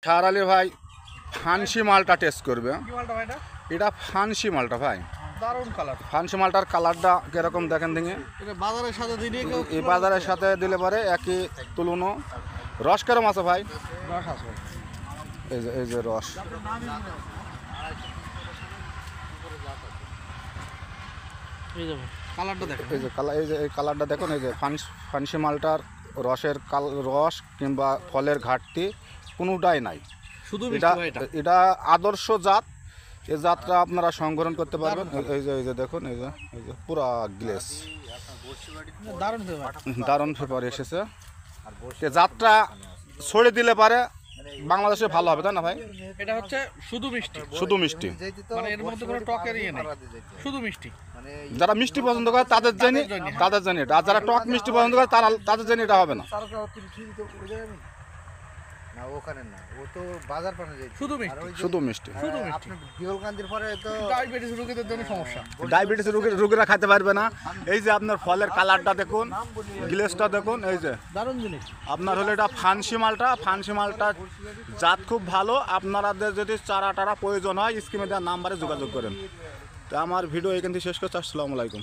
সার আলী ভাই ফান্সি মালটা টেস্ট করবে। এটা ফান্সি মালটা ভাই, দারুণ কালার। ফান্সি মালটার কালারটা কিরকম দেখেন দিকে। এটা বাজারের সাথে দিলে এই বাজারের সাথে দিলে পরে একই তুলনো। রস কেরম আছে ভাই? রস আছে। এই যে রস, এই যে কালারটা দেখেন, এই যে এই কালারটা দেখুন। এই যে ফান্সি মালটার রসের রস কিংবা ফলের ঘাটতি কোনোটাই নাই। শুধু এটা আদর্শ জাত। এই জাতটা আপনারা সংগ্রহণ করতে পারবেন। এই যে দেখুন, এই যে পুরা গ্লেস, দারুণ ফেভার এসেছে। এই জাতটা ছড়ে দিলে পারে বাংলাদেশে ভালো হবে, তাই না ভাই? এটা হচ্ছে শুধু মিষ্টি, শুধু মিষ্টি, মানে এর মধ্যে কোনো টকের ইয়ে নেই, শুধু মিষ্টি। যারা মিষ্টি পছন্দ করে তাদের জন্য এটা, আর যারা টক মিষ্টি পছন্দ করে তাদের জন্য এটা হবে না। না ওখানে না, ও তো বাজার পানে যায় শুধু মিষ্টি, শুধু মিষ্টি। আপনি বিহলকান্দির পরে তো ডায়াবেটিস রোগীদের জন্য সমস্যা, ডায়াবেটিস রোগীরা খেতে পারবে না। এই যে আপনার ফলের কালারটা দেখুন, গ্লেসটা দেখুন। এই যে দারুণ জিনিস। আপনার হলো এটা ফান্সি মালটা জাত খুব ভালো। আপনাদের যদি চারা টারা প্রয়োজন হয় স্ক্রিনে দেওয়ার নাম্বারে যোগাযোগ করেন। তো আমার ভিডিও এখান থেকে শেষ করছি। আসসালামু আলাইকুম।